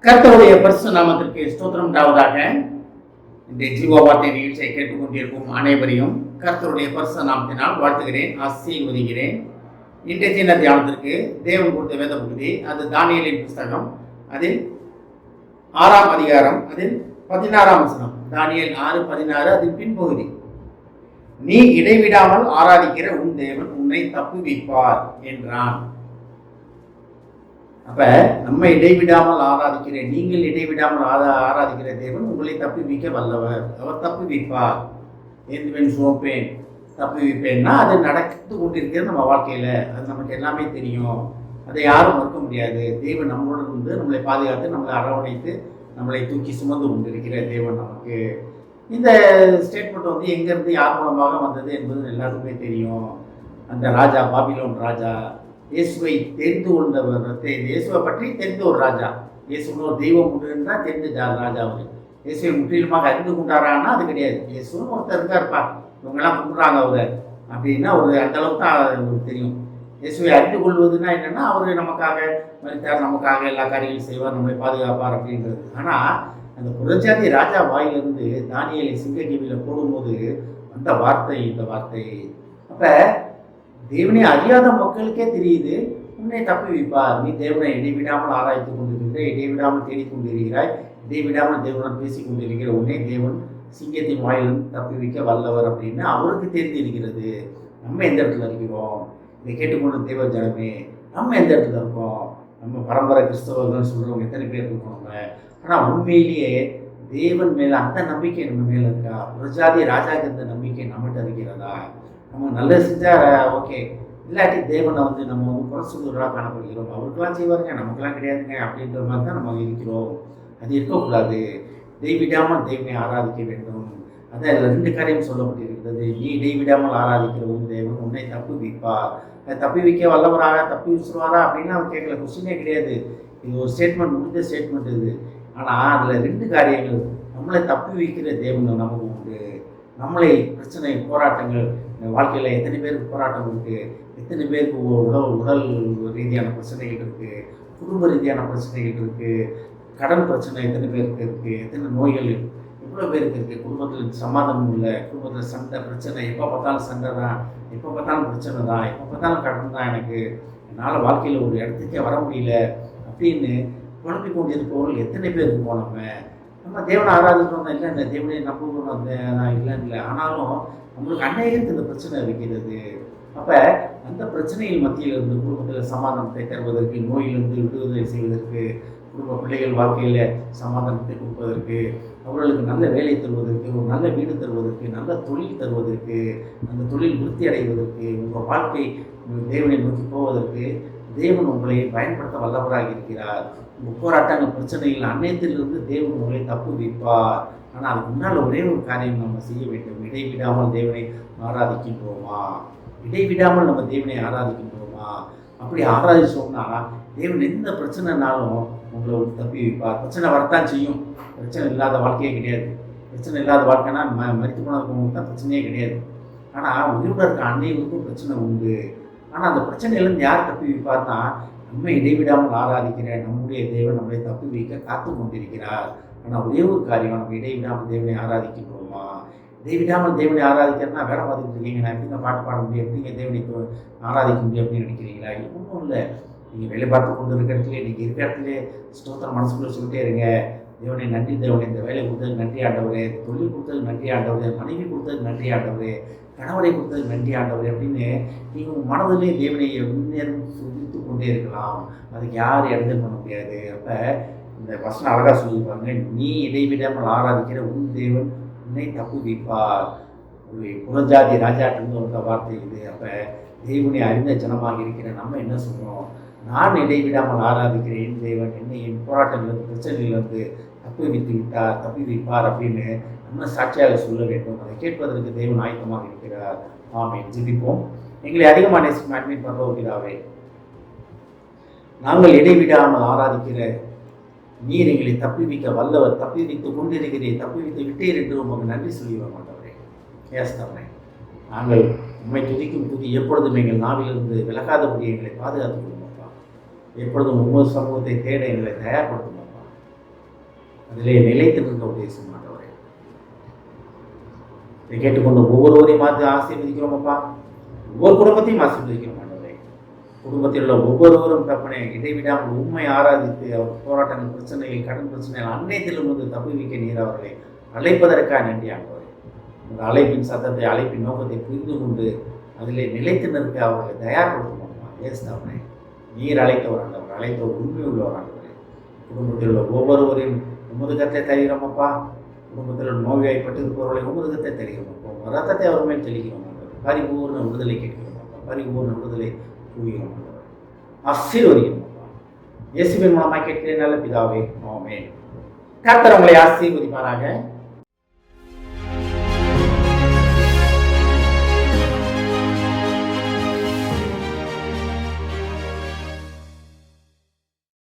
கர்த்தருடைய பரிசு நாமத்திற்கு ஸ்தோத்திரம் உண்டாவதாக. இந்த ஜீவ வார்த்தை நிகழ்ச்சியை கேட்டுக்கொண்டிருக்கும் அனைவரையும் கர்த்தருடைய பரிசு நாமத்தினால் வாழ்த்துகிறேன், ஆசீர்வதிக்கிறேன். இன்றைய தின தியானத்திற்கு தேவன் கொடுத்த வேத பகுதி அது தானியேலின் புஸ்தகம், அதில் 6ஆம் அதிகாரம், அதில் 16ஆம் வசனம். தானியேல் 6:16 அதில் பின்பகுதி. நீ இடைவிடாமல் ஆராதிக்கிற உன் தேவன் உன்னை தப்புவிப்பார் என்றான். அப்ப நம்ம இடைவிடாமல் ஆராதிக்கிற, நீங்கள் இடைவிடாமல் ஆராதிக்கிற தேவன் உங்களை தப்புவிக்க வல்லவர். அவர் தப்புவிப்பார். எந்த சோப்பேன் தப்புவிப்பேன்னா அது நடந்து கொண்டிருக்கிறது நம்ம வாழ்க்கையில. அது நமக்கு எல்லாமே தெரியும், அதை யாரும் மறுக்க முடியாது. தேவன் நம்மளுடன் வந்து நம்மளை பாதுகாத்து, நம்மளை அரவணைத்து, நம்மளை தூக்கி சுமந்து கொண்டிருக்கிற தேவன் நமக்கு. இந்த ஸ்டேட்மெண்ட் வந்து எங்கேருந்து யார் மூலமாக வந்தது என்பது எல்லாருக்குமே தெரியும். அந்த ராஜா, பாபிலோன் ராஜா, இயேசுவை தெரிந்து கொண்டவர், இயேசுவை பற்றி தெரிந்த ஒரு ராஜா. இயேசுன்னு ஒரு தெய்வம் உண்டுன்னு தான் தெரிஞ்ச ராஜா அவர். இயேசுவை முற்றிலுமாக அறிந்து கொண்டாரான்னா அது கிடையாது. இயேசுன்னு ஒருத்தர் இருக்காருப்பா, இவங்கெல்லாம் கும்பிட்றாங்க அவர் அப்படின்னா ஒரு அந்த அளவுக்கு தான் அவருக்கு தெரியும். இயேசுவை அறிந்து கொள்வதுன்னா என்னென்னா அவர் நமக்காக மரித்தார், நமக்காக எல்லா காரியங்களும் செய்வார், நம்மளை பாதுகாப்பார் அப்படின்றது. ஆனால் அந்த புறஜாதி ராஜா வாயிலிருந்து தானியேலை சிங்கக்கேவியில் போடும்போது அந்த வார்த்தை, இந்த வார்த்தை. அப்போ தேவனை அறியாத மக்களுக்கே தெரியுது, உன்னை தப்புவிப்பார். நீ தேவனை இடைவிடாமல் ஆராய்த்து கொண்டிருக்கிறாய், இடைவிடாமல் தேடிக்கொண்டிருக்கிறாய், இடைவிடாமல் தேவனுடன் பேசிக் கொண்டிருக்கிற உன்னை தேவன் சிங்கத்தின் வாயிலிருந்து தப்புவிக்க வல்லவர் அப்படின்னு அவருக்கு தெரிந்திருக்கிறது. நம்ம எந்த இடத்துல இருக்கிறோம்? இதை கேட்டுக்கொண்டு தேவ ஜனமே, நம்ம எந்த இடத்துல இருக்கோம்? நம்ம பரம்பரை கிறிஸ்தவர்கள் சொல்கிறவங்க எத்தனை பேர் இருக்கோம் நம்ம? ஆனால் உண்மையிலேயே தேவன் மேலே அந்த நம்பிக்கை நம்ம மேலே இருக்கா? பிரஜாதி ராஜாக்கு அந்த நம்பிக்கை நம்மகிட்ட இருக்கிறதா? நம்ம நல்லது செஞ்சால் ஓகே, இல்லாட்டி தேவனை வந்து நம்ம வந்து குறை சொல்லுவதாக காணப்படுகிறோம். அவருக்கெல்லாம் செய்வாருங்க, நமக்கெல்லாம் கிடையாதுங்க அப்படின்ற மாதிரி தான் நம்ம இருக்கிறோம். அது இருக்கக்கூடாது. இடைவிடாமல் தேவனை ஆராதிக்க வேண்டும். அதான் இதில் 2 காரியம் சொல்லப்பட்டிருக்கிறது. நீ இடைவிடாமல் ஆராதிக்கிற உன் தேவன் உன்னை தப்புவிப்பார். தப்புவிக்க வல்லவராக, தப்பி விசுவாரா அப்படின்னு அவர் கேட்கல, கொஸ்டினே கிடையாது. இது ஒரு ஸ்டேட்மெண்ட், முடிஞ்ச ஸ்டேட்மெண்ட் இது. ஆனால் அதில் 2 காரியங்கள். நம்மளை தப்புவிக்கிற தேவன் நமக்கு உண்டு. நம்மளை பிரச்சனை, போராட்டங்கள், வாழ்க்கையில் எத்தனை பேருக்கு போராட்டம் இருக்குது, எத்தனை பேருக்கு உடல் ரீதியான பிரச்சனைகள் இருக்குது, குடும்ப ரீதியான பிரச்சனைகள் இருக்குது, கடன் பிரச்சனை எத்தனை பேருக்கு இருக்குது, எத்தனை நோய்கள் எவ்வளோ பேருக்கு இருக்குது, குடும்பத்தில் சமாதானம் இல்லை, குடும்பத்தில் சண்டை பிரச்சனை, எப்போ பார்த்தாலும் சண்டை தான், எப்போ பார்த்தாலும் பிரச்சனை தான், எப்போ பார்த்தாலும் கடன் தான், எனக்கு என்னால் வாழ்க்கையில் ஒரு இடத்துக்கே வர முடியல அப்படின்னு குழம்பி கொண்டிருப்பவர்கள் எத்தனை பேருக்கு போனோம். நம்ம தேவனை ஆராதிக்கிறோம் இல்லை, இந்த தேவனை நம்புகிறோம் இல்லை, ஆனாலும் நம்மளுக்கு அநேகத்துக்கு இந்த பிரச்சனை இருக்கிறது. அப்போ அந்த பிரச்சனைகள் மத்தியில் இருந்து குடும்பத்தில் சமாதானத்தை தருவதற்கு, நோயிலிருந்து விடுதலை செய்வதற்கு, குடும்ப பிள்ளைகள் வாழ்க்கையில் சமாதானத்தை கொடுப்பதற்கு, அவர்களுக்கு நல்ல வேலை தருவதற்கு, ஒரு நல்ல வீடு தருவதற்கு, நல்ல தொழில் தருவதற்கு, அந்த தொழில் விருத்தி அடைவதற்கு, உங்கள் வாழ்க்கை தேவனை நோக்கி போவதற்கு தேவன் உங்களை பயன்படுத்த வல்லவராக இருக்கிறார். உங்கள் போராட்டங்கள், பிரச்சனைகள் அனைத்திலிருந்து தேவன் உங்களை தப்புவிப்பார். ஆனால் அதுக்கு முன்னால் ஒரே ஒரு காரியம் நம்ம செய்ய வேண்டும். இடைவிடாமல் தேவனை ஆராதிக்கின்றோமா? இடைவிடாமல் நம்ம தேவனை ஆராதிக்கின்றோமா? அப்படி ஆராதிச்சோம்னா தேவன் எந்த பிரச்சனைனாலும் உங்களை ஒரு தப்பி வைப்பார். பிரச்சனை வரத்தான் செய்யும், பிரச்சனை இல்லாத வாழ்க்கையே கிடையாது. பிரச்சனை இல்லாத வாழ்க்கைனா மரித்து போனதுக்கு தான் பிரச்சனையே கிடையாது. ஆனால் உயிரோட இருக்க அனைவருக்கும் பிரச்சனை உண்டு. ஆனால் அந்த பிரச்சனையிலேருந்து யார் தப்பி வைப்பார்னா, நம்ம இடைவிடாமல் ஆராதிக்கிற நம்முடைய தேவன் நம்மளை தப்பி வைக்க காத்து கொண்டிருக்கிறார். ஆனால் ஒரே ஒரு காரியம், நம்ம இடைவிடாமல் தேவனை ஆராதிக்கின்றோமா? இடைவிடாமல் தேவனை ஆராதிக்கிறதுனா வேலை பார்த்துக்கிட்டு இருக்கீங்க, நான் எப்படிங்க பாட்டு பாட முடியும், எப்படிங்க தேவனை ஆராதிக்க முடியும் அப்படின்னு நினைக்கிறீங்களா? ஒன்றும் இல்லை. நீங்கள் வேலை பார்த்து கொண்டு இருக்கிற இடத்துல, இன்றைக்கி இருக்கிற இடத்துல ஸ்தோத்திரம் மனசுக்குள்ளே சொல்லிட்டே இருங்க. தேவனை நன்றி தேவனை, இந்த வேலை கொடுத்ததுக்கு நன்றி ஆண்டவரே, தொழில் கொடுத்ததுக்கு நன்றி ஆண்டவரே, மனைவி கொடுத்ததுக்கு நன்றி ஆண்டவரே, கணவரை கொடுத்ததுக்கு நன்றி ஆண்டவரே அப்படின்னு நீங்கள் உங்கள் மனதிலே தேவனை முன்னேறும் சொல்லித்து கொண்டே இருக்கலாம். அதுக்கு யார் இடத்துல பண்ண முடியாது. அப்போ இந்த வசனம் அழகாக சொல்லியிருப்பாங்க, நீ இடைவிடாமல் ஆராதிக்கிற உன் தேவன் உன்னை தப்புவிப்பார். ஒரு புறஜாதி ராஜாட்டிருந்து வந்த வார்த்தை இது. அப்போ தேவனை அறிந்த ஜனமாக இருக்கிற நம்ம என்ன சொல்கிறோம்? நான் இடைவிடாமல் ஆராதிக்கிறேன் என் தேவன் என்னை என் போராட்டங்களிலிருந்து, பிரச்சனையிலிருந்து தப்பி வைப்பார் அப்படின்னு நம்ம சாட்சியாக சொல்ல வேண்டும். அதை கேட்பதற்கு தேவன் ஆயத்தமாக இருக்கிறார். ஆமென். ஜெபிப்போம். எங்களை அதிகமாக நேசிக்கும் அன்பின் பரலோகபிதாவே, நாங்கள் இடைவிடாமல் ஆராதிக்கிற நீர் எங்களை தப்பிவிக்க வல்லவர், தப்பிவித்து கொண்டிருக்கிறேன், தப்பிவித்து விட்டீர் என்று உமக்கு நன்றி சொல்லி வர மாட்டவரே. ஏஸ்தவரே, நாங்கள் உண்மை துதிக்கும் துதி எப்பொழுதும் எங்கள் நாவிலிருந்து விலகாதபடி எங்களை பாதுகாத்துக் கொள்ளுமாப்பா. எப்பொழுதும் ஒவ்வொரு சமூகத்தை தேட எங்களை தயார்படுத்துமாப்பா. அதிலே நிலைத்து நிற்க உதேசம் ஆண்டவரே. இதை கேட்டுக்கொண்டு ஒவ்வொருவரையும் பார்த்து ஆசீர்வதிக்கிறோமப்பா. ஒவ்வொரு குடும்பத்தையும் ஆசீர்வதிக்கிறோம் ஆண்டவரே. குடும்பத்தில் உள்ள ஒவ்வொருவரும் தப்பனை இடைவிடாமல் உண்மை ஆராதித்து அவர் போராட்டங்கள், பிரச்சனைகள், கடன் பிரச்சனைகள் அன்னையத்திலிருந்து தப்புவிக்க நீர் அவர்களை அழைப்பதற்காக நன்றி ஆண்டவரே. உங்கள் அழைப்பின் சத்தத்தை, அழைப்பின் நோக்கத்தை புரிந்து கொண்டு அதிலே நிலைத்து நிற்க அவர்களை தயார்படுத்தணும்ப்பா. ஏசுதாவனே, நீர் அழைத்தவர் ஆண்டவர், அழைத்தவர் உண்மை உள்ளவர் ஆண்டவரே. குடும்பத்தில் உள்ள ஒவ்வொருவரையும் உமது கத்தை தருகிறோமப்பா. குடும்பத்தில் நோய்வாய்ப்பட்டு இருப்பவர்களை உமது கத்தை தருகிறோமப்பா. உங்கள் ரத்தத்தை அவர் மேல் தெளிக்கிறோம் ஆண்டவர். பரிபூர்ண விடுதலை கேட்கிறோமப்பா. பரிபூர்ண விடுதலை கூறுகிறோம் ஆண்டவர். ஆசீர்வதிக்கிறோமப்பா. இயேசுவின் மூலமாக கேட்கிறேன் நல்ல பிதாவே, ஆமென். கர்த்தர் உங்களை ஆசீர்வதிப்பாராக.